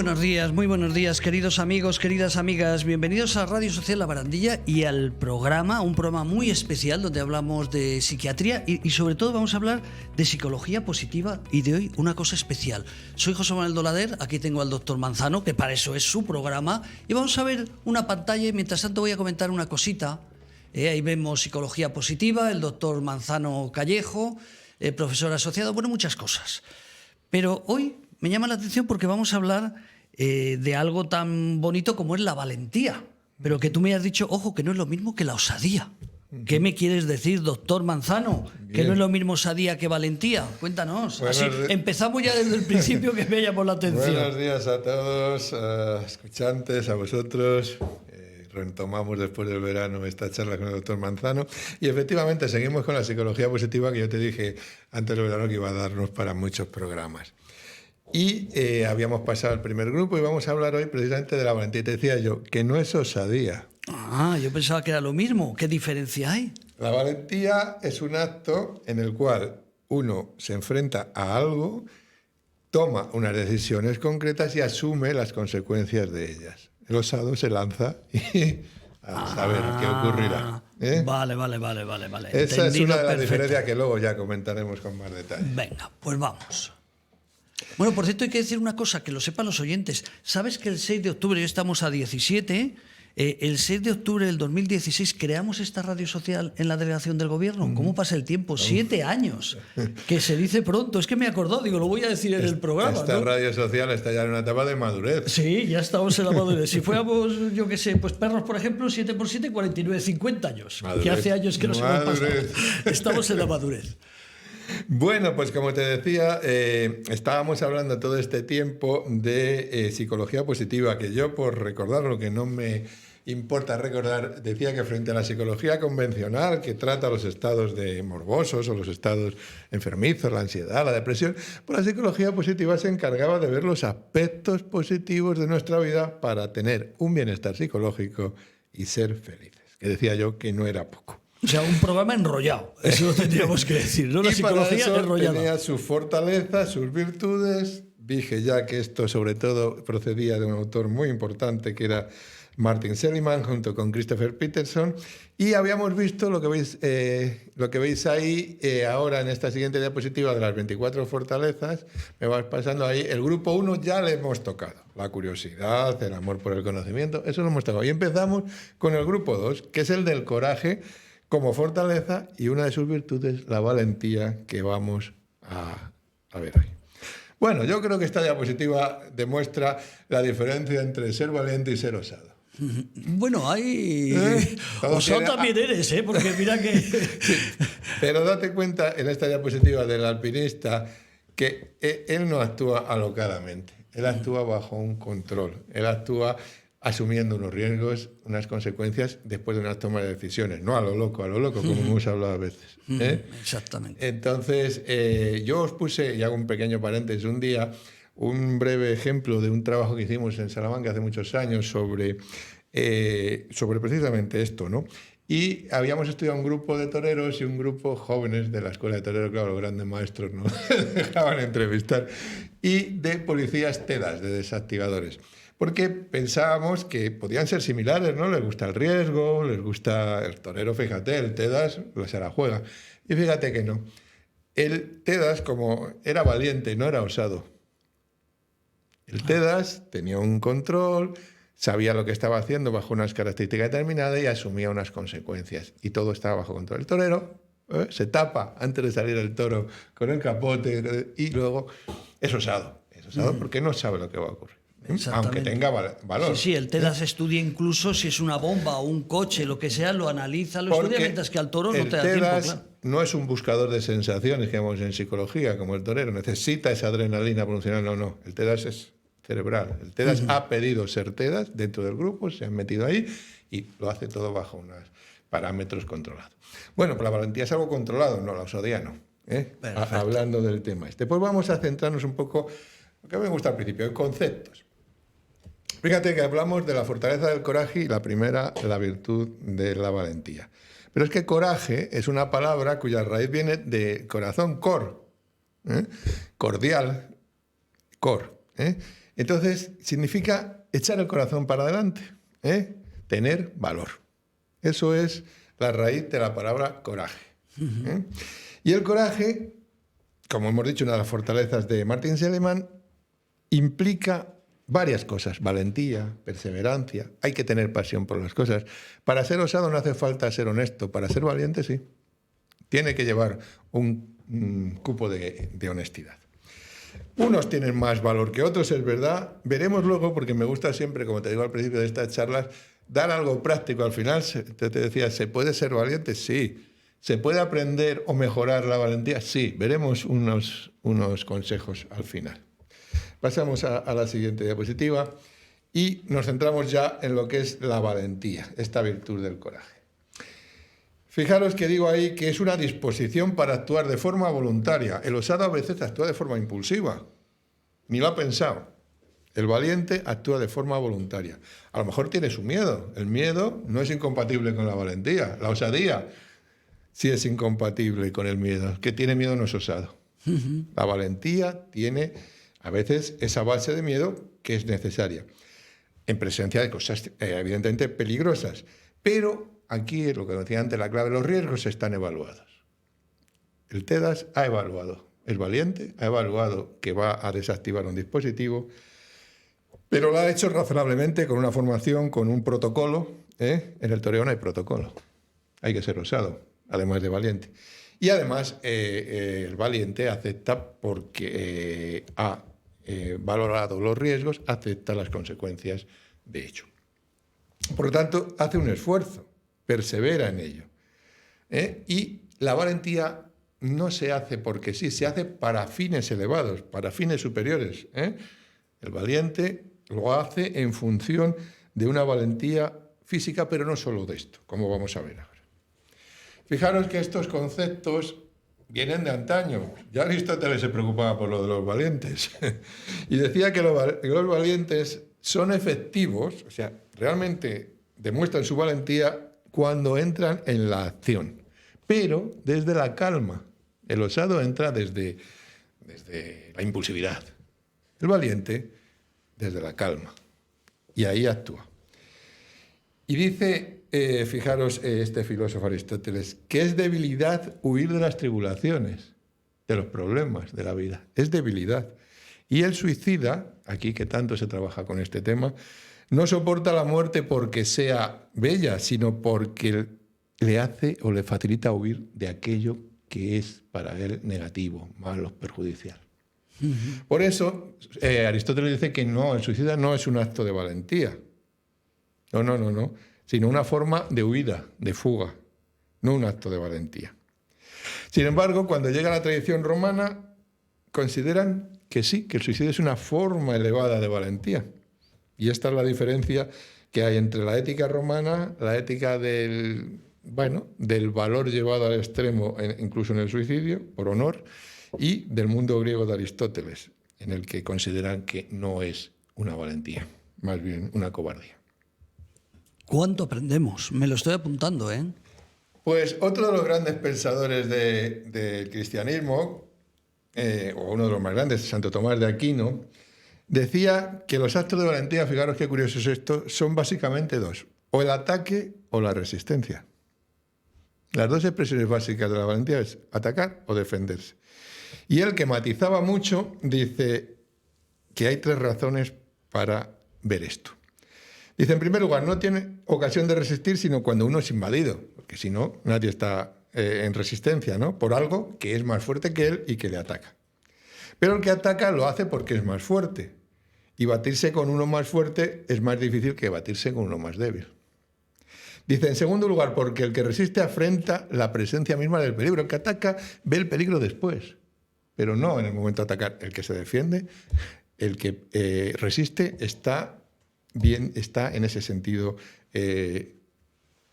muy buenos días, queridos amigos, queridas amigas. Bienvenidos a Radio Social La Barandilla y al programa, un programa muy especial donde hablamos de psiquiatría y sobre todo vamos a hablar de psicología positiva y de hoy una cosa especial. Soy José Manuel Dolader, aquí tengo al doctor Manzano, que para eso es su programa, y vamos a ver una pantalla y mientras tanto voy a comentar una cosita. Ahí vemos psicología positiva, el doctor Manzano Callejo, profesor asociado, bueno, muchas cosas. Pero hoy me llama la atención porque vamos a hablar de algo tan bonito como es la valentía. Pero que tú me has dicho, ojo, que no es lo mismo que la osadía. ¿Qué me quieres decir, doctor Manzano? Bien. Que no es lo mismo osadía que valentía. Cuéntanos. Así empezamos ya desde el principio, que me llamó la atención. Buenos días a todos, escuchantes, a vosotros. Retomamos después del verano esta charla con el doctor Manzano y efectivamente seguimos con la psicología positiva que yo te dije antes del verano que iba a darnos para muchos programas. Y habíamos pasado al primer grupo y vamos a hablar hoy precisamente de la valentía. Y te decía yo que no es osadía. Ah, yo pensaba que era lo mismo. ¿Qué diferencia hay? La valentía es un acto en el cual uno se enfrenta a algo, toma unas decisiones concretas y asume las consecuencias de ellas. El osado se lanza y a saber qué ocurrirá. Vale. Esa es una de las diferencias que luego ya comentaremos con más detalle. Venga, pues vamos. Bueno, por cierto, hay que decir una cosa, que lo sepan los oyentes. ¿Sabes que el 6 de octubre, hoy estamos a 17, el 6 de octubre del 2016 creamos esta radio social en la delegación del gobierno? ¿Cómo pasa el tiempo? 7 años, que se dice pronto. Es que me acordó, digo, lo voy a decir en el programa. Esta ¿no? radio social está ya en una etapa de madurez. Sí, ya estamos en la madurez. Si fuéramos, yo qué sé, pues perros, por ejemplo, 7 por 7, 49, 50 años. Madurez. Que hace años que nos hemos pasado. Estamos en la madurez. Bueno, pues como te decía, estábamos hablando todo este tiempo de psicología positiva, que yo, por recordar lo que no me importa recordar, decía que frente a la psicología convencional, que trata los estados de morbosos o los estados enfermizos, la ansiedad, la depresión, pues la psicología positiva se encargaba de ver los aspectos positivos de nuestra vida para tener un bienestar psicológico y ser felices. Que decía yo que no era poco. O sea, un programa enrollado, eso lo tendríamos que decir, ¿no? La y psicología para eso enrollada. Tenía sus fortalezas, sus virtudes. Dije ya que esto sobre todo procedía de un autor muy importante que era Martin Seligman junto con Christopher Peterson, y habíamos visto lo que veis ahí ahora en esta siguiente diapositiva de las 24 fortalezas. Me vas pasando ahí. El grupo 1 ya le hemos tocado, la curiosidad, el amor por el conocimiento, eso lo hemos tocado. Y empezamos con el grupo 2, que es el del coraje como fortaleza y una de sus virtudes, la valentía, que vamos a ver hoy. Bueno, yo creo que esta diapositiva demuestra la diferencia entre ser valiente y ser osado. Bueno, hay... Osado también eres, porque mira que... Sí, pero date cuenta en esta diapositiva del alpinista que él no actúa alocadamente, él actúa bajo un control, él actúa asumiendo unos riesgos, unas consecuencias después de unas tomas de decisiones, no a lo loco, como hemos hablado a veces. Exactamente. Entonces, yo os puse, y hago un pequeño paréntesis, un día, un breve ejemplo de un trabajo que hicimos en Salamanca hace muchos años sobre precisamente esto, ¿no? Y habíamos estudiado un grupo de toreros y un grupo jóvenes de la escuela de toreros, claro, los grandes maestros no dejaban entrevistar, y de policías TEDAS, de desactivadores. Porque pensábamos que podían ser similares, ¿no? Les gusta el riesgo, les gusta el torero, fíjate, el TEDAS se la juega. Y fíjate que no. El TEDAS, como era valiente, no era osado. El TEDAS tenía un control, sabía lo que estaba haciendo bajo unas características determinadas y asumía unas consecuencias. Y todo estaba bajo control. El torero se tapa antes de salir el toro con el capote y luego es osado. Es osado porque no sabe lo que va a ocurrir. Aunque tenga valor. Sí, el TEDAS estudia incluso si es una bomba o un coche, lo que sea, lo analiza, lo estudia, mientras que al toro no te da tiempo. Claro. No es un buscador de sensaciones que vemos en psicología, como el torero. Necesita esa adrenalina para funcionar. No. El TEDAS es cerebral. El TEDAS ha pedido ser TEDAS dentro del grupo, se han metido ahí y lo hace todo bajo unos parámetros controlados. Bueno, pues la valentía es algo controlado, no la osadía no. Hablando del tema este. Pues vamos a centrarnos un poco, lo que me gusta al principio, en conceptos. Fíjate que hablamos de la fortaleza del coraje y la primera, la virtud de la valentía. Pero es que coraje es una palabra cuya raíz viene de corazón, cor, cordial, cor. Entonces, significa echar el corazón para adelante, ¿eh? Tener valor. Eso es la raíz de la palabra coraje. ¿Eh? Y el coraje, como hemos dicho, una de las fortalezas de Martin Seligman, implica varias cosas: valentía, perseverancia. Hay que tener pasión por las cosas. Para ser osado no hace falta ser honesto. Para ser valiente, sí. Tiene que llevar un cupo de honestidad. Unos tienen más valor que otros, es verdad. Veremos luego, porque me gusta siempre, como te digo al principio de estas charlas, dar algo práctico al final. Te decía, ¿se puede ser valiente? Sí. ¿Se puede aprender o mejorar la valentía? Sí. Veremos unos consejos al final. Pasamos a la siguiente diapositiva y nos centramos ya en lo que es la valentía, esta virtud del coraje. Fijaros que digo ahí que es una disposición para actuar de forma voluntaria. El osado a veces actúa de forma impulsiva, ni lo ha pensado. El valiente actúa de forma voluntaria. A lo mejor tiene su miedo. El miedo no es incompatible con la valentía. La osadía sí es incompatible con el miedo. El que tiene miedo no es osado. La valentía tiene a veces esa base de miedo que es necesaria en presencia de cosas evidentemente peligrosas. Pero aquí, lo que decía antes, la clave, los riesgos están evaluados. El TEDAS ha evaluado, es valiente, ha evaluado que va a desactivar un dispositivo, pero lo ha hecho razonablemente con una formación, con un protocolo. En el toreo no hay protocolo. Hay que ser osado, además de valiente. Y además, el valiente acepta porque ha valorado los riesgos, acepta las consecuencias de ello. Por lo tanto, hace un esfuerzo, persevera en ello. Y la valentía no se hace porque sí, se hace para fines elevados, para fines superiores. El valiente lo hace en función de una valentía física, pero no solo de esto, como vamos a ver ahora. Fijaros que estos conceptos vienen de antaño. Ya Aristóteles se preocupaba por lo de los valientes y decía que los valientes son efectivos, o sea, realmente demuestran su valentía cuando entran en la acción, pero desde la calma. El osado entra desde la impulsividad, el valiente desde la calma, y ahí actúa. Y dice, fijaros, este filósofo Aristóteles, que es debilidad huir de las tribulaciones, de los problemas de la vida. Es debilidad. Y el suicida, aquí que tanto se trabaja con este tema, no soporta la muerte porque sea bella, sino porque le hace o le facilita huir de aquello que es para él negativo, malo, perjudicial. Por eso, Aristóteles dice que no, el suicida no es un acto de valentía. No, sino una forma de huida, de fuga, no un acto de valentía. Sin embargo, cuando llega la tradición romana, consideran que sí, que el suicidio es una forma elevada de valentía. Y esta es la diferencia que hay entre la ética romana, la ética del valor llevado al extremo, incluso en el suicidio, por honor, y del mundo griego de Aristóteles, en el que consideran que no es una valentía, más bien una cobardía. ¿Cuánto aprendemos? Me lo estoy apuntando, ¿eh? Pues otro de los grandes pensadores del cristianismo, o uno de los más grandes, Santo Tomás de Aquino, decía que los actos de valentía, fijaros qué curioso es esto, son básicamente dos: o el ataque o la resistencia. Las dos expresiones básicas de la valentía es atacar o defenderse. Y él, que matizaba mucho, dice que hay tres razones para ver esto. Dice, en primer lugar, no tiene ocasión de resistir sino cuando uno es invadido, porque si no, nadie está en resistencia, ¿no?, por algo que es más fuerte que él y que le ataca. Pero el que ataca lo hace porque es más fuerte, y batirse con uno más fuerte es más difícil que batirse con uno más débil. Dice, en segundo lugar, porque el que resiste afrenta la presencia misma del peligro. El que ataca ve el peligro después, pero no en el momento de atacar. El que se defiende, el que resiste, está en ese sentido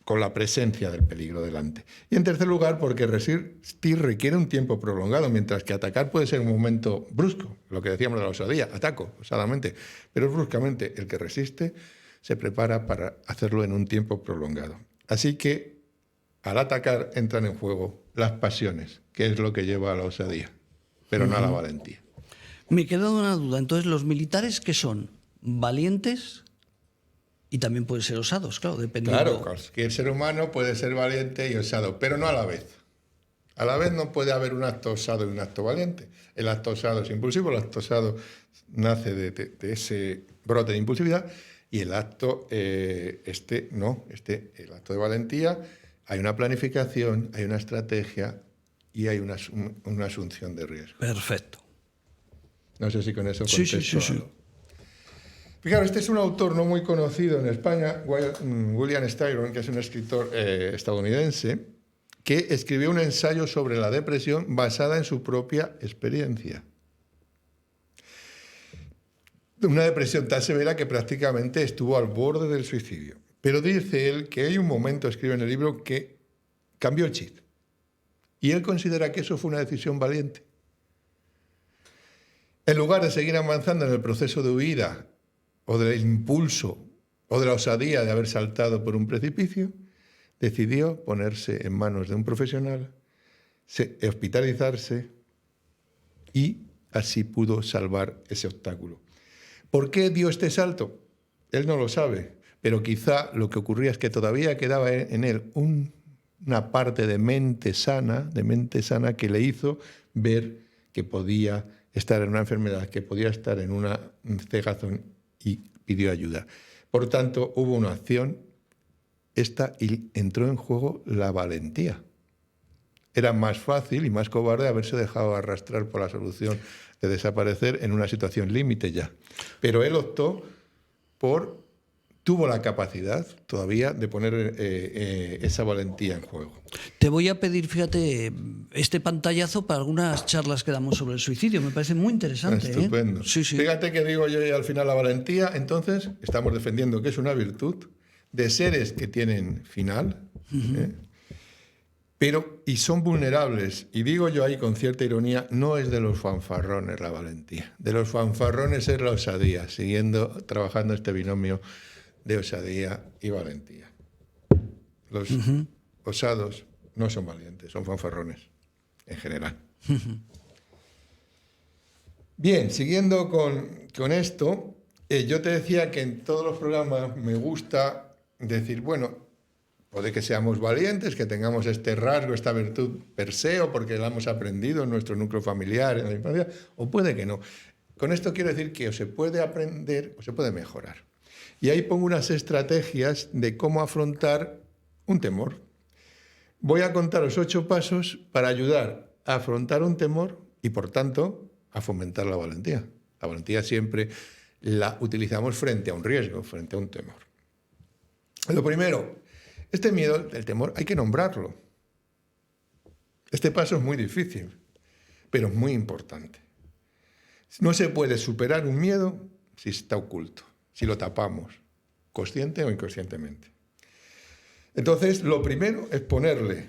con la presencia del peligro delante. Y en tercer lugar, porque resistir requiere un tiempo prolongado, mientras que atacar puede ser un momento brusco, lo que decíamos de la osadía, ataco osadamente, pero bruscamente. El que resiste se prepara para hacerlo en un tiempo prolongado. Así que al atacar entran en juego las pasiones, que es lo que lleva a la osadía, pero no a la valentía. Me queda una duda. Entonces, ¿los militares qué son? ¿Valientes? Y también pueden ser osados, claro, dependiendo. Claro, cualquier ser humano puede ser valiente y osado, pero no a la vez. A la vez no puede haber un acto osado y un acto valiente. El acto osado es impulsivo, el acto osado nace de ese brote de impulsividad, y el acto, el acto de valentía, hay una planificación, hay una estrategia y hay una asunción de riesgo. Perfecto. No sé si con eso Sí. contesto algo. Fijaros, este es un autor no muy conocido en España, William Styron, que es un escritor estadounidense, que escribió un ensayo sobre la depresión basada en su propia experiencia. Una depresión tan severa que prácticamente estuvo al borde del suicidio. Pero dice él que hay un momento, escribe en el libro, que cambió el chip. Y él considera que eso fue una decisión valiente. En lugar de seguir avanzando en el proceso de huida, o del impulso, o de la osadía de haber saltado por un precipicio, decidió ponerse en manos de un profesional, hospitalizarse, y así pudo salvar ese obstáculo. ¿Por qué dio este salto? Él no lo sabe, pero quizá lo que ocurría es que todavía quedaba en él una parte de mente sana que le hizo ver que podía estar en una enfermedad, que podía estar en una cegazón, y pidió ayuda. Por tanto, hubo una acción y entró en juego la valentía. Era más fácil y más cobarde haberse dejado arrastrar por la solución de desaparecer en una situación límite ya. Pero él optó tuvo la capacidad todavía de poner esa valentía en juego. Te voy a pedir, fíjate, este pantallazo para algunas charlas que damos sobre el suicidio. Me parece muy interesante. Estupendo. Sí. Fíjate que digo yo al final la valentía, entonces estamos defendiendo que es una virtud de seres que tienen final, y son vulnerables. Y digo yo ahí con cierta ironía, no es de los fanfarrones la valentía. De los fanfarrones es la osadía, trabajando este binomio de osadía y valentía. Los osados no son valientes, son fanfarrones en general. Bien, siguiendo con esto, yo te decía que en todos los programas me gusta decir, bueno, puede que seamos valientes, que tengamos este rasgo, esta virtud per se, o porque la hemos aprendido en nuestro núcleo familiar, en la infancia, o puede que no. Con esto quiero decir que o se puede aprender o se puede mejorar. Y ahí pongo unas estrategias de cómo afrontar un temor. Voy a contaros 8 pasos para ayudar a afrontar un temor y, por tanto, a fomentar la valentía. La valentía siempre la utilizamos frente a un riesgo, frente a un temor. Lo primero, este miedo, el temor, hay que nombrarlo. Este paso es muy difícil, pero muy importante. No se puede superar un miedo si está oculto, si lo tapamos, consciente o inconscientemente. Entonces, lo primero es ponerle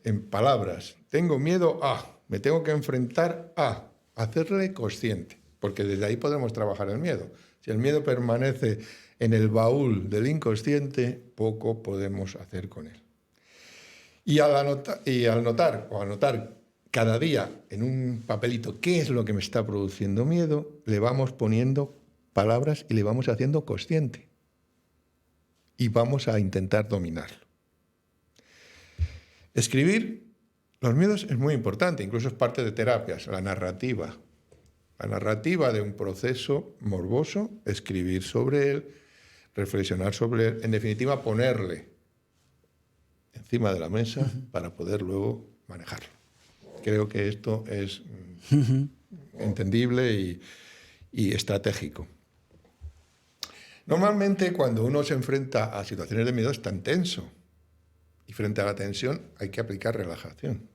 en palabras. Tengo miedo a, me tengo que enfrentar a, hacerle consciente, porque desde ahí podemos trabajar el miedo. Si el miedo permanece en el baúl del inconsciente, poco podemos hacer con él. Y al anotar cada día en un papelito qué es lo que me está produciendo miedo, le vamos poniendo palabras y le vamos haciendo consciente. Y vamos a intentar dominarlo. Escribir los miedos es muy importante, incluso es parte de terapias, la narrativa. La narrativa de un proceso morboso, escribir sobre él, reflexionar sobre él, en definitiva ponerle encima de la mesa para poder luego manejarlo. Creo que esto es entendible y estratégico. Normalmente cuando uno se enfrenta a situaciones de miedo es tan tenso y frente a la tensión hay que aplicar relajación,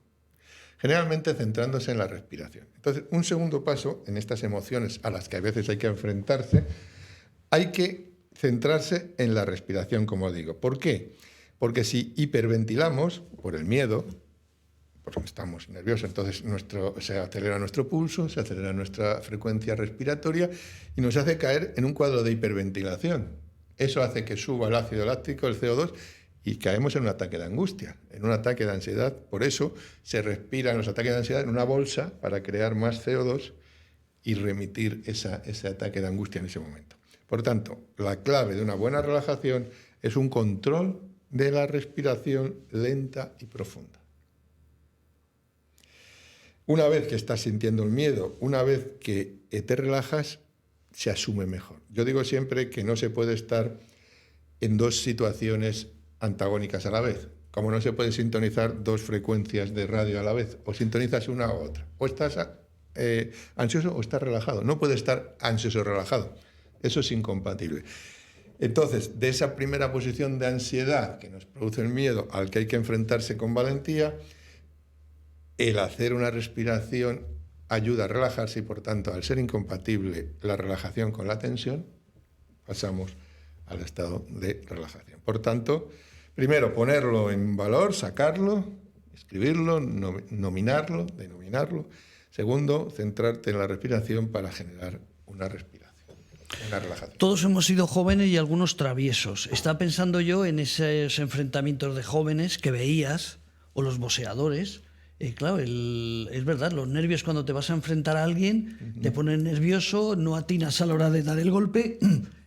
generalmente centrándose en la respiración. Entonces, un segundo paso en estas emociones a las que a veces hay que enfrentarse, hay que centrarse en la respiración, como digo. ¿Por qué? Porque si hiperventilamos por el miedo, porque estamos nerviosos, entonces se acelera nuestro pulso, se acelera nuestra frecuencia respiratoria y nos hace caer en un cuadro de hiperventilación. Eso hace que suba el ácido láctico, el CO2, y caemos en un ataque de angustia, en un ataque de ansiedad. Por eso se respira en los ataques de ansiedad en una bolsa para crear más CO2 y remitir ese ataque de angustia en ese momento. Por tanto, la clave de una buena relajación es un control de la respiración lenta y profunda. Una vez que estás sintiendo el miedo, una vez que te relajas, se asume mejor. Yo digo siempre que no se puede estar en dos situaciones antagónicas a la vez. Como no se puede sintonizar dos frecuencias de radio a la vez, o sintonizas una u otra. O estás ansioso o estás relajado. No puedes estar ansioso o relajado. Eso es incompatible. Entonces, de esa primera posición de ansiedad que nos produce el miedo, al que hay que enfrentarse con valentía, el hacer una respiración ayuda a relajarse y, por tanto, al ser incompatible la relajación con la tensión, pasamos al estado de relajación. Por tanto, primero, ponerlo en valor, sacarlo, escribirlo, nominarlo, denominarlo. Segundo, centrarte en la respiración para generar una respiración, una relajación. Todos hemos sido jóvenes y algunos traviesos. Estaba pensando yo en esos enfrentamientos de jóvenes que veías, o los boxeadores. Claro, es verdad, los nervios cuando te vas a enfrentar a alguien, te ponen nervioso, no atinas a la hora de dar el golpe.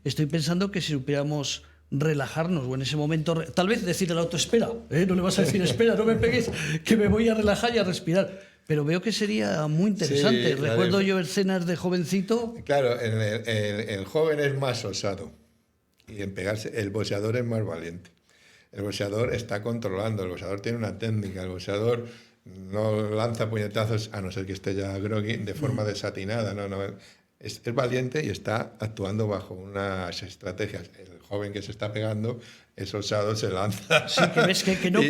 Estoy pensando que si supiéramos relajarnos, o en ese momento, tal vez decir al auto, espera, no le vas a decir, espera, no me pegues, que me voy a relajar y a respirar. Pero veo que sería muy interesante. Sí, recuerdo yo escenas de jovencito. Claro, el joven es más osado y en pegarse, el boxeador es más valiente. El boxeador está controlando, el boxeador tiene una técnica, el boxeador no lanza puñetazos, a no ser que esté ya groggy, de forma desatinada. No. Es valiente y está actuando bajo unas estrategias. El joven que se está pegando es osado, se lanza. Sí, que ves que no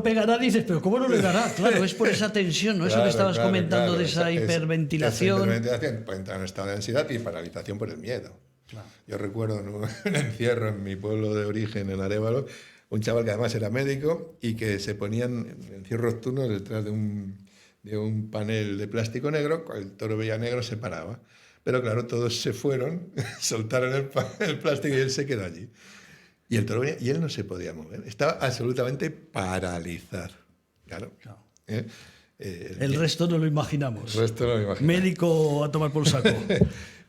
pega nada y dices, pero ¿cómo no le dará? Claro, es por esa tensión, ¿no? Claro, eso que estabas comentando de esa hiperventilación. Esa hiperventilación puede entrar en un estado de ansiedad y paralización por el miedo. Claro. Yo recuerdo en un encierro en mi pueblo de origen, en Arévalo, un chaval que además era médico y que se ponían en encierros nocturnos detrás de un panel de plástico negro. Cuando el toro veía negro se paraba. Pero claro, todos se fueron, soltaron el plástico y él se quedó allí. Y el toro venía y él no se podía mover. Estaba absolutamente paralizado. Claro. El resto no lo imaginamos. El resto no lo imaginamos. Médico a tomar por saco.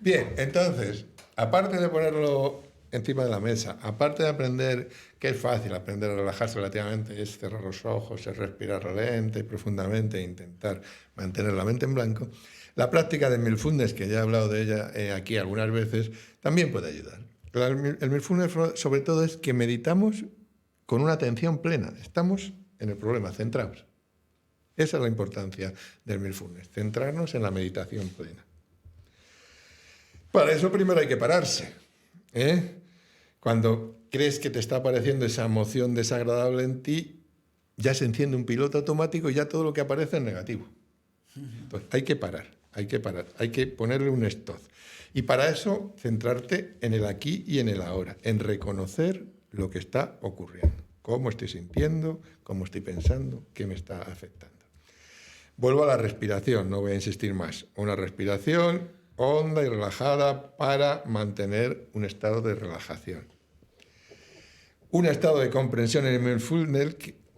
Bien, entonces, aparte de ponerlo encima de la mesa, aparte de aprender, que es fácil aprender a relajarse relativamente, es cerrar los ojos, es respirar lenta y profundamente e intentar mantener la mente en blanco, la práctica de mindfulness, que ya he hablado de ella aquí algunas veces, también puede ayudar. El mindfulness, sobre todo, es que meditamos con una atención plena. Estamos en el problema, centrados. Esa es la importancia del mindfulness, centrarnos en la meditación plena. Para eso primero hay que pararse. Cuando crees que te está apareciendo esa emoción desagradable en ti, ya se enciende un piloto automático y ya todo lo que aparece es negativo. Entonces, hay que parar, hay que ponerle un stop. Y para eso, centrarte en el aquí y en el ahora, en reconocer lo que está ocurriendo, cómo estoy sintiendo, cómo estoy pensando, qué me está afectando. Vuelvo a la respiración, no voy a insistir más. Una respiración honda y relajada para mantener un estado de relajación. Un estado de comprensión en el mindfulness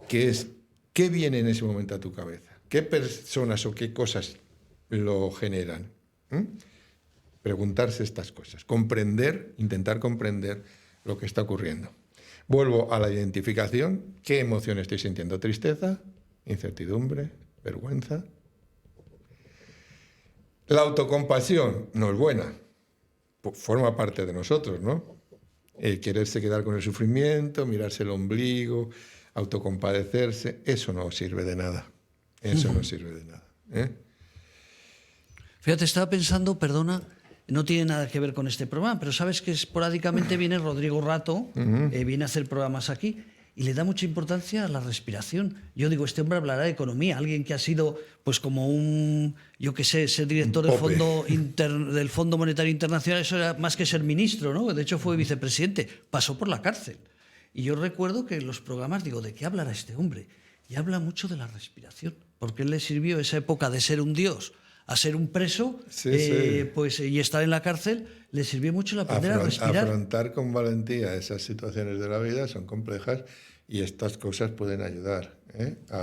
que es qué viene en ese momento a tu cabeza, qué personas o qué cosas lo generan. Preguntarse estas cosas, intentar comprender lo que está ocurriendo. Vuelvo a la identificación, qué emoción estoy sintiendo, tristeza, incertidumbre, vergüenza. La autocompasión no es buena, forma parte de nosotros, ¿no? Quererse quedar con el sufrimiento, mirarse el ombligo, autocompadecerse, eso no sirve de nada. Eso no sirve de nada. Fíjate, estaba pensando, perdona, no tiene nada que ver con este programa, pero sabes que esporádicamente viene Rodrigo Rato, viene a hacer programas aquí, y le da mucha importancia a la respiración. Yo digo, este hombre hablará de economía, alguien que ha sido, pues como yo qué sé, ser director del Fondo Monetario Internacional, eso era más que ser ministro, ¿no? De hecho fue vicepresidente, pasó por la cárcel. Y yo recuerdo que en los programas digo, ¿de qué hablará este hombre? Y habla mucho de la respiración, porque él le sirvió esa época de ser un dios a ser un preso, pues, y estar en la cárcel, le sirvió mucho el aprender a respirar. Afrontar con valentía esas situaciones de la vida son complejas y estas cosas pueden ayudar.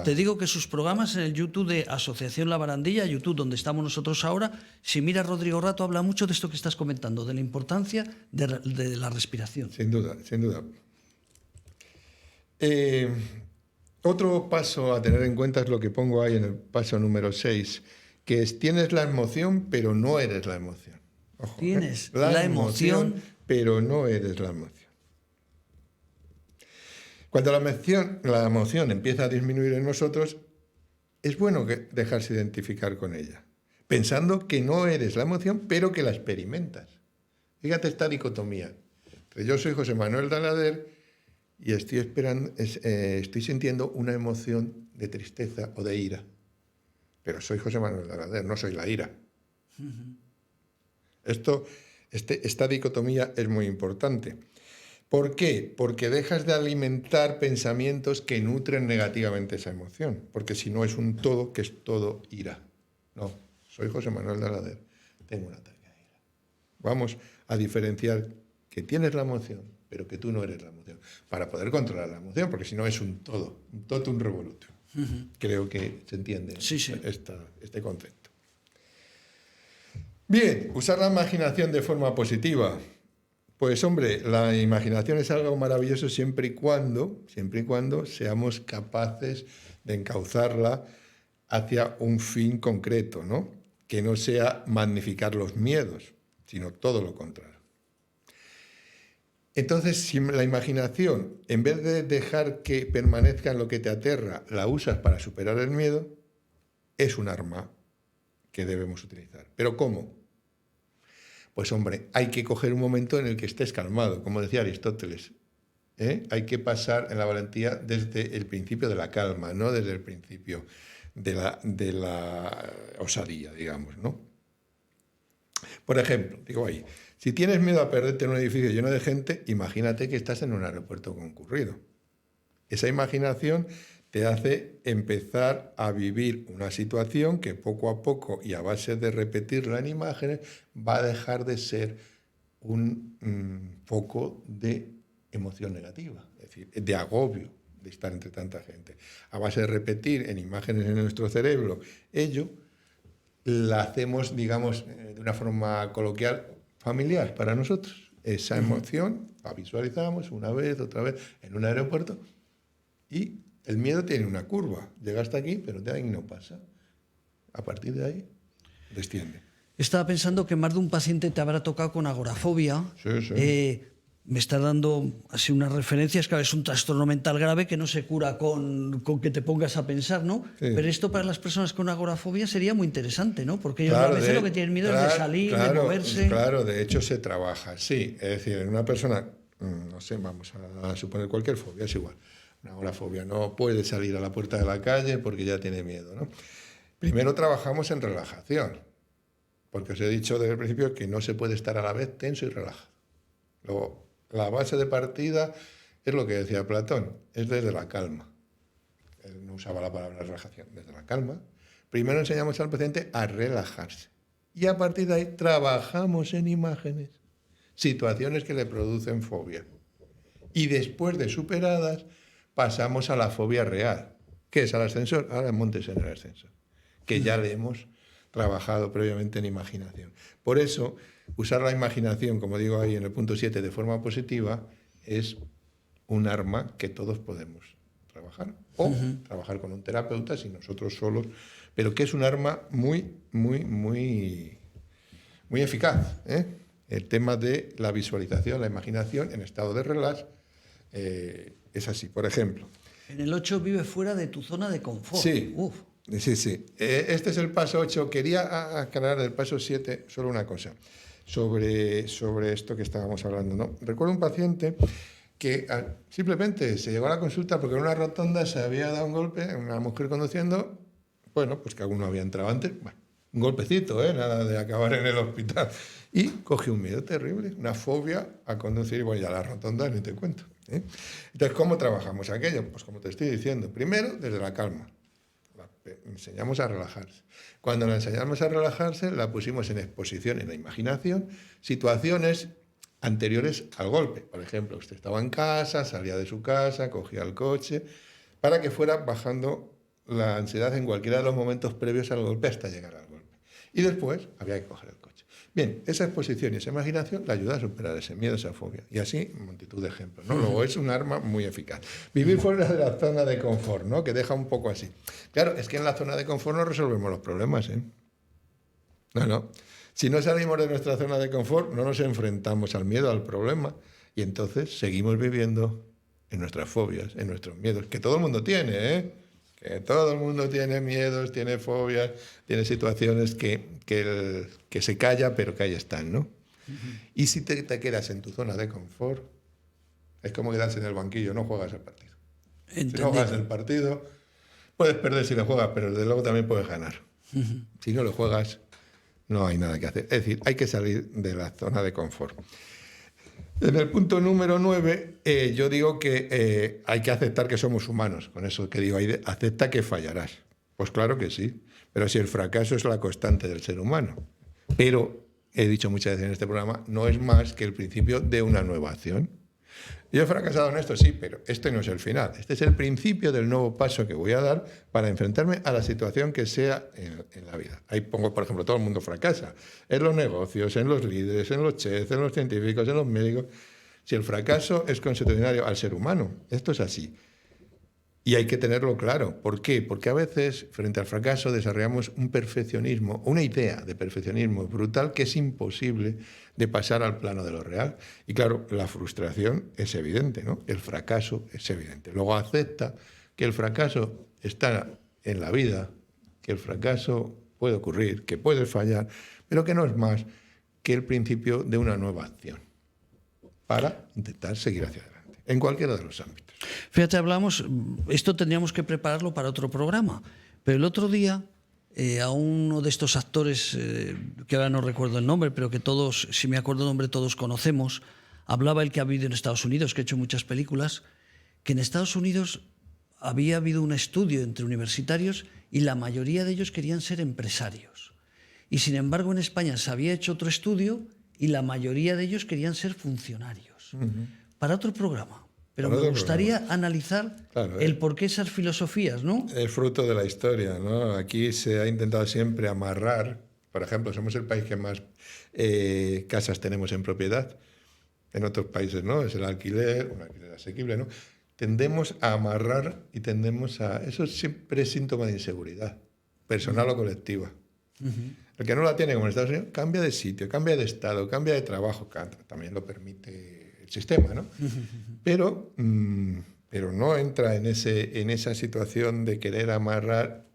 Te digo que sus programas en el YouTube de Asociación La Barandilla, YouTube donde estamos nosotros ahora, si miras Rodrigo Rato habla mucho de esto que estás comentando, de la importancia de la respiración. Sin duda, sin duda. Otro paso a tener en cuenta es lo que pongo ahí en el paso número 6, que es tienes la emoción, pero no eres la emoción. Ojo, tienes la emoción, pero no eres la emoción. Cuando la emoción empieza a disminuir en nosotros, es bueno dejarse identificar con ella, pensando que no eres la emoción, pero que la experimentas. Fíjate esta dicotomía. Yo soy José Manuel Dalader y estoy sintiendo una emoción de tristeza o de ira. Pero soy José Manuel Dalader, no soy la ira. Esta dicotomía es muy importante. ¿Por qué? Porque dejas de alimentar pensamientos que nutren negativamente esa emoción. Porque si no es un todo, que es todo ira. No, soy José Manuel Dalader, tengo un ataque de ira. Vamos a diferenciar que tienes la emoción, pero que tú no eres la emoción, para poder controlar la emoción, porque si no es un todo, un totum revolutum. Creo que se entiende este concepto. Bien, usar la imaginación de forma positiva. Pues hombre, la imaginación es algo maravilloso siempre y cuando seamos capaces de encauzarla hacia un fin concreto, ¿no? Que no sea magnificar los miedos, sino todo lo contrario. Entonces, si la imaginación, en vez de dejar que permanezca en lo que te aterra, la usas para superar el miedo, es un arma que debemos utilizar. ¿Pero cómo? Pues hombre, hay que coger un momento en el que estés calmado, como decía Aristóteles. Hay que pasar en la valentía desde el principio de la calma, no desde el principio de la osadía, digamos, ¿no? Por ejemplo, digo ahí, si tienes miedo a perderte en un edificio lleno de gente, imagínate que estás en un aeropuerto concurrido. Esa imaginación te hace empezar a vivir una situación que poco a poco y a base de repetirla en imágenes va a dejar de ser un foco de emoción negativa, es decir, de agobio de estar entre tanta gente. A base de repetir en imágenes en nuestro cerebro ello, la hacemos, digamos, de una forma coloquial, familiar para nosotros. Esa emoción la visualizamos una vez, otra vez, en un aeropuerto y el miedo tiene una curva. Llega hasta aquí, pero de ahí no pasa. A partir de ahí, desciende. Estaba pensando que más de un paciente te habrá tocado con agorafobia. Sí. Me está dando así unas referencias, que es un trastorno mental grave que no se cura con que te pongas a pensar, ¿no? Sí. Pero esto para las personas con agorafobia sería muy interesante, ¿no? Porque ellos a veces lo que tienen miedo es de salir, de moverse. Claro, de hecho se trabaja, sí. Es decir, en una persona, no sé, vamos a suponer cualquier fobia, es igual. Una agorafobia no puede salir a la puerta de la calle porque ya tiene miedo, ¿no? Primero trabajamos en relajación, porque os he dicho desde el principio que no se puede estar a la vez tenso y relajado. Luego, la base de partida es lo que decía Platón, es desde la calma. Él no usaba la palabra relajación, desde la calma. Primero enseñamos al paciente a relajarse y a partir de ahí trabajamos en imágenes, situaciones que le producen fobia. Y después de superadas, pasamos a la fobia real. ¿Qué es el ascensor? Ahora montes en el ascensor, que ya le hemos trabajado previamente en imaginación. Por eso, usar la imaginación, como digo ahí en el punto 7, de forma positiva, es un arma que todos podemos trabajar. O trabajar con un terapeuta, si nosotros solos, pero que es un arma muy, muy, muy, muy eficaz. El tema de la visualización, la imaginación en estado de relax, es así. Por ejemplo, en el 8 vive fuera de tu zona de confort. Sí. Sí. Este es el paso 8. Quería aclarar del paso 7 solo una cosa sobre esto que estábamos hablando, ¿no? Recuerdo un paciente que simplemente se llegó a la consulta porque en una rotonda se había dado un golpe, una mujer conduciendo, bueno, pues que alguno había entrado antes, bueno, un golpecito, nada de acabar en el hospital. Y cogió un miedo terrible, una fobia a conducir, y bueno, ya la rotonda ni te cuento. Entonces, ¿cómo trabajamos aquello? Pues como te estoy diciendo, primero desde la calma. Enseñamos a relajarse. Cuando la enseñamos a relajarse, la pusimos en exposición, en la imaginación, situaciones anteriores al golpe. Por ejemplo, usted estaba en casa, salía de su casa, cogía el coche, para que fuera bajando la ansiedad en cualquiera de los momentos previos al golpe hasta llegar al golpe. Y después había que coger el coche. Bien, esa exposición y esa imaginación le ayuda a superar ese miedo, esa fobia. Y así, multitud de ejemplos, ¿no? Luego es un arma muy eficaz. Vivir fuera de la zona de confort, ¿no? Que deja un poco así. Claro, es que en la zona de confort no resolvemos los problemas, ¿eh? No. Si no salimos de nuestra zona de confort, no nos enfrentamos al miedo, al problema, y entonces seguimos viviendo en nuestras fobias, en nuestros miedos, que todo el mundo tiene, ¿eh? Que todo el mundo tiene miedos, tiene fobias, tiene situaciones que se calla, pero que ahí están, ¿no? Y si te quedas en tu zona de confort, es como quedarse en el banquillo, no juegas el partido. Entendido. Si no juegas el partido, puedes perder si lo juegas, pero desde luego también puedes ganar. Si no lo juegas, no hay nada que hacer. Es decir, hay que salir de la zona de confort. En el punto número 9, yo digo que hay que aceptar que somos humanos. Con eso que digo, acepta que fallarás. Pues claro que sí, pero si el fracaso es la constante del ser humano. Pero, he dicho muchas veces en este programa, no es más que el principio de una nueva acción. Yo he fracasado en esto, sí, pero este no es el final. Este es el principio del nuevo paso que voy a dar para enfrentarme a la situación que sea en la vida. Ahí pongo, por ejemplo, todo el mundo fracasa. En los negocios, en los líderes, en los chefs, en los científicos, en los médicos. Si el fracaso es consuetudinario al ser humano, esto es así. Y hay que tenerlo claro. ¿Por qué? Porque a veces, frente al fracaso, desarrollamos un perfeccionismo, una idea de perfeccionismo brutal que es imposible de pasar al plano de lo real. Y claro, la frustración es evidente, ¿no? El fracaso es evidente. Luego acepta que el fracaso está en la vida, que el fracaso puede ocurrir, que puede fallar, pero que no es más que el principio de una nueva acción para intentar seguir hacia adelante, en cualquiera de los ámbitos. Fíjate, hablamos, esto tendríamos que prepararlo para otro programa, pero el otro día a uno de estos actores, que ahora no recuerdo el nombre, pero que todos, si me acuerdo el nombre, todos conocemos, hablaba el que ha vivido en Estados Unidos, que ha hecho muchas películas, que en Estados Unidos había habido un estudio entre universitarios y la mayoría de ellos querían ser empresarios. Y sin embargo en España se había hecho otro estudio y la mayoría de ellos querían ser funcionarios. Para otro programa. Pero me gustaría analizar el por qué esas filosofías, ¿no? Es fruto de la historia, ¿no? Aquí se ha intentado siempre amarrar. Por ejemplo, somos el país que más casas tenemos en propiedad. En otros países, ¿no? Es el alquiler, un alquiler asequible, ¿no? Tendemos a amarrar y tendemos a... Eso siempre es síntoma de inseguridad, personal o colectiva. El que no la tiene, como en Estados Unidos, cambia de sitio, cambia de estado, cambia de trabajo. También lo permite el sistema, ¿no? Pero no entra en esa situación de querer amarrar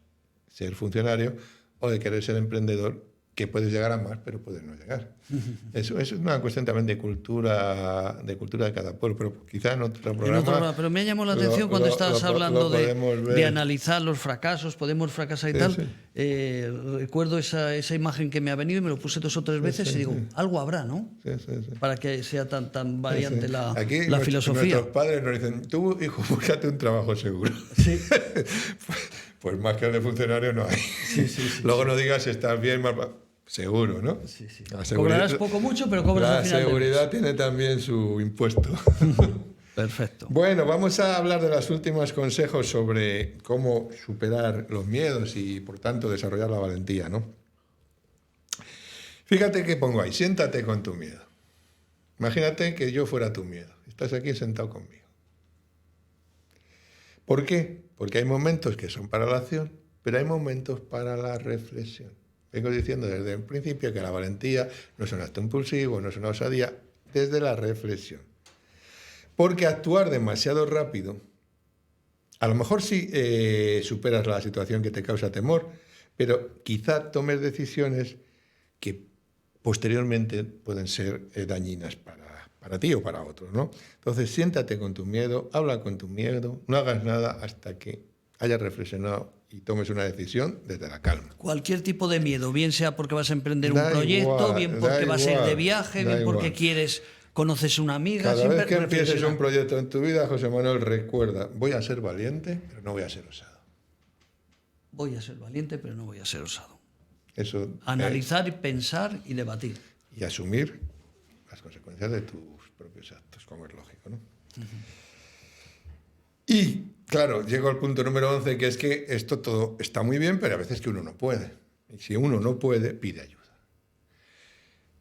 ser funcionario o de querer ser emprendedor, que puedes llegar a más, pero puedes no llegar. Eso es una cuestión también de cultura de cada pueblo, pero quizá en otro programa... Pero me llamó la atención cuando estabas hablando de analizar los fracasos, podemos fracasar y tal. Recuerdo esa imagen que me ha venido y me lo puse 2 o 3 veces y digo, algo habrá, ¿no? Sí. Para que sea tan variante la filosofía. Nuestros padres nos dicen, tú, hijo, búscate un trabajo seguro. Sí. Pues más que el de funcionario no hay. Sí. Luego no digas si estás bien, mal... Seguro, ¿no? Sí. Cobrarás poco mucho, pero cobras al final. La seguridad tiene también su impuesto. Perfecto. Bueno, vamos a hablar de los últimos consejos sobre cómo superar los miedos y, por tanto, desarrollar la valentía, ¿no? Fíjate que pongo ahí, siéntate con tu miedo. Imagínate que yo fuera tu miedo. Estás aquí sentado conmigo. ¿Por qué? Porque hay momentos que son para la acción, pero hay momentos para la reflexión. Vengo diciendo desde el principio que la valentía no es un acto impulsivo, no es una osadía, desde la reflexión. Porque actuar demasiado rápido, a lo mejor sí superas la situación que te causa temor, pero quizá tomes decisiones que posteriormente pueden ser dañinas para ti o para otros, ¿no? Entonces, siéntate con tu miedo, habla con tu miedo, no hagas nada hasta que hayas reflexionado y tomes una decisión desde la calma. Cualquier tipo de miedo, bien sea porque vas a emprender un proyecto, bien porque vas a ir de viaje, bien porque conoces una amiga. Cada vez que empieces un proyecto en tu vida, José Manuel, recuerda, voy a ser valiente, pero no voy a ser osado. Voy a ser valiente, pero no voy a ser osado. Eso analizar, pensar y debatir. Y asumir las consecuencias de tus propios actos, como es lógico, ¿no? Y, claro, llego al punto número 11, que es que esto todo está muy bien, pero a veces que uno no puede. Y si uno no puede, pide ayuda.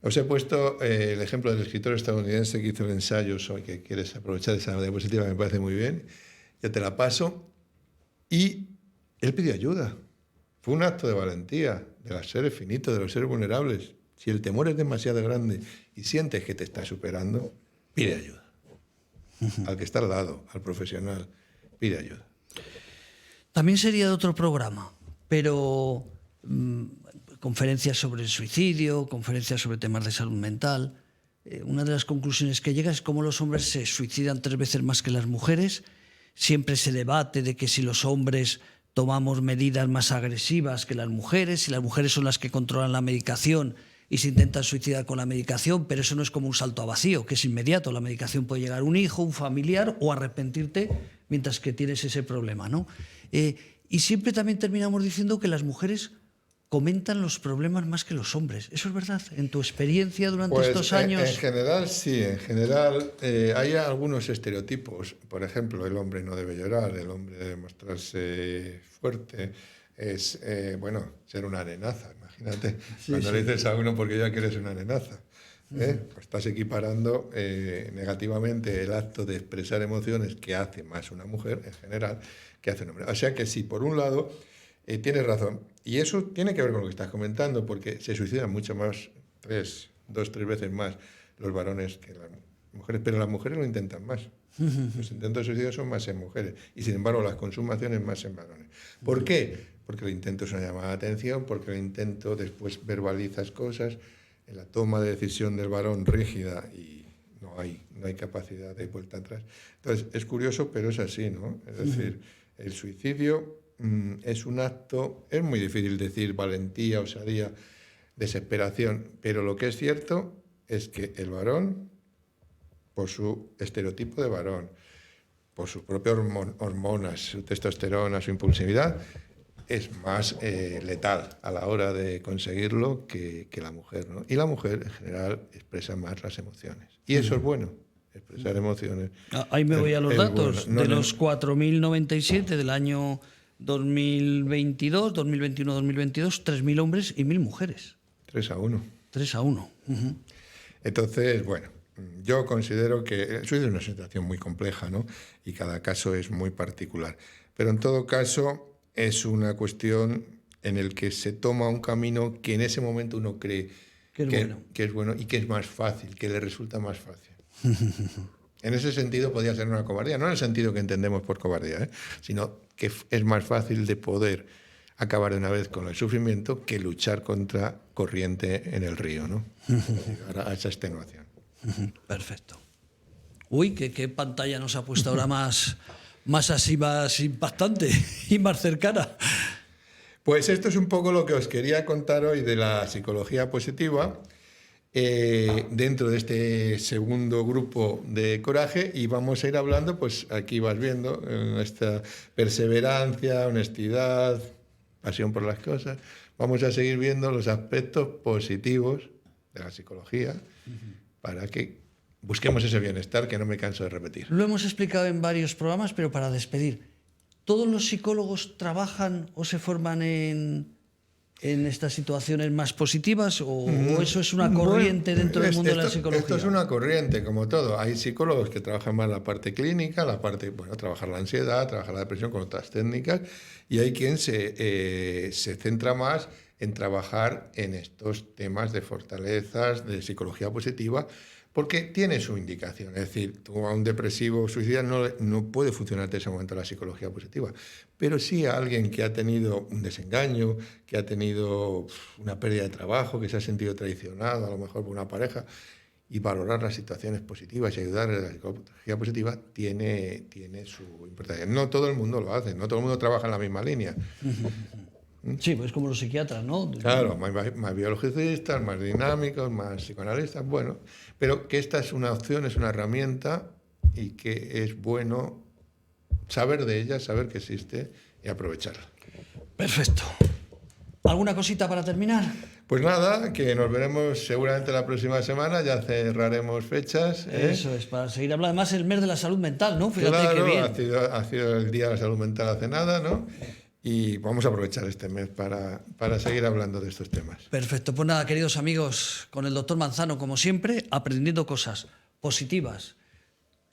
Os he puesto el ejemplo del escritor estadounidense que hizo el ensayo, que quieres aprovechar esa diapositiva, que me parece muy bien. Ya te la paso. Y él pidió ayuda. Fue un acto de valentía de los seres finitos, de los seres vulnerables. Si el temor es demasiado grande y sientes que te está superando, pide ayuda. Al que está al lado, al profesional, pide ayuda. También sería de otro programa, pero conferencias sobre el suicidio, conferencias sobre temas de salud mental. Una de las conclusiones que llega es cómo los hombres se suicidan 3 veces más que las mujeres. Siempre se debate de que si los hombres tomamos medidas más agresivas que las mujeres, si las mujeres son las que controlan la medicación y se intentan suicidar con la medicación, pero eso no es como un salto a vacío, que es inmediato. La medicación puede llegar a un hijo, un familiar o arrepentirte mientras que tienes ese problema, ¿no? Y siempre también terminamos diciendo que las mujeres comentan los problemas más que los hombres. ¿Eso es verdad? ¿En tu experiencia durante estos años? En general, sí. En general, hay algunos estereotipos. Por ejemplo, el hombre no debe llorar, el hombre debe mostrarse fuerte. Es, ser una arenaza. Imagínate, cuando le dices a uno porque ya que eres una arenaza. Pues estás equiparando negativamente el acto de expresar emociones que hace más una mujer, en general, que hace un hombre. O sea que sí, por un lado, tienes razón. Y eso tiene que ver con lo que estás comentando, porque se suicidan mucho más, 3 veces más los varones que las mujeres, pero las mujeres lo intentan más. Los intentos de suicidio son más en mujeres y, sin embargo, las consumaciones más en varones. ¿Por qué? Porque el intento es una llamada de atención, porque el intento después verbalizas cosas, en la toma de decisión del varón rígida y no hay capacidad de vuelta atrás. Entonces, es curioso, pero es así, ¿no? Es decir, el suicidio es un acto, es muy difícil decir valentía, osadía, desesperación, pero lo que es cierto es que el varón, por su estereotipo de varón, por sus propias hormonas, su testosterona, su impulsividad, es más letal a la hora de conseguirlo que la mujer, ¿no? Y la mujer, en general, expresa más las emociones. Y eso es bueno, expresar emociones. Ahí me voy a los datos. Bueno. De los 4.097 del año 2022, 2021, 2022, 3.000 hombres y 1.000 mujeres. 3-1. 3-1. Entonces, bueno, yo considero que el suicidio es una situación muy compleja, ¿no? Y cada caso es muy particular. Pero en todo caso, es una cuestión en el que se toma un camino que en ese momento uno cree que es bueno y que es más fácil, que le resulta más fácil. En ese sentido podría ser una cobardía, no en el sentido que entendemos por cobardía, sino que es más fácil de poder acabar de una vez con el sufrimiento que luchar contra corriente en el río, ¿no? Llegar a esa extenuación. Perfecto. Uy, qué pantalla nos ha puesto ahora más así, más impactante y más cercana. Pues esto es un poco lo que os quería contar hoy de la psicología positiva dentro de este segundo grupo de Coraje, y vamos a ir hablando, pues aquí vas viendo, esta perseverancia, honestidad, pasión por las cosas. Vamos a seguir viendo los aspectos positivos de la psicología para que busquemos ese bienestar que no me canso de repetir. Lo hemos explicado en varios programas, pero para despedir, ¿todos los psicólogos trabajan o se forman en estas situaciones más positivas o eso es una corriente dentro del mundo de la psicología? Esto es una corriente, como todo. Hay psicólogos que trabajan más la parte clínica, trabajar la ansiedad, trabajar la depresión con otras técnicas, y hay quien se centra más en trabajar en estos temas de fortalezas, de psicología positiva, porque tiene su indicación. Es decir, tú a un depresivo suicida no puede funcionar en ese momento la psicología positiva, pero sí a alguien que ha tenido un desengaño, que ha tenido una pérdida de trabajo, que se ha sentido traicionado a lo mejor por una pareja, y valorar las situaciones positivas y ayudarle a la psicología positiva tiene su importancia. No todo el mundo lo hace, no todo el mundo trabaja en la misma línea. Sí, pues como los psiquiatras, ¿no? Claro, más biologicistas, más dinámicos, más psicoanalistas, bueno, pero que esta es una opción, es una herramienta y que es bueno saber de ella, saber que existe y aprovecharla. Perfecto. ¿Alguna cosita para terminar? Pues nada, que nos veremos seguramente la próxima semana, ya cerraremos fechas. Eso es, para seguir hablando. Además, el mes de la salud mental, ¿no? Fíjate claro, qué bien. ha sido el Día de la Salud Mental hace nada, ¿no? Y vamos a aprovechar este mes para seguir hablando de estos temas. Perfecto, pues nada, queridos amigos, con el doctor Manzano, como siempre, aprendiendo cosas positivas.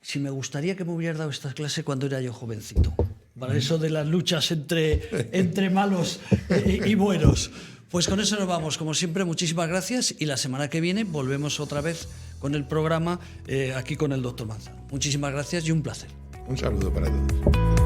Si me gustaría que me hubieras dado esta clase cuando era yo jovencito, para eso de las luchas entre malos y buenos. Pues con eso nos vamos. Como siempre, muchísimas gracias y la semana que viene volvemos otra vez con el programa aquí con el doctor Manzano. Muchísimas gracias y un placer. Un saludo para todos.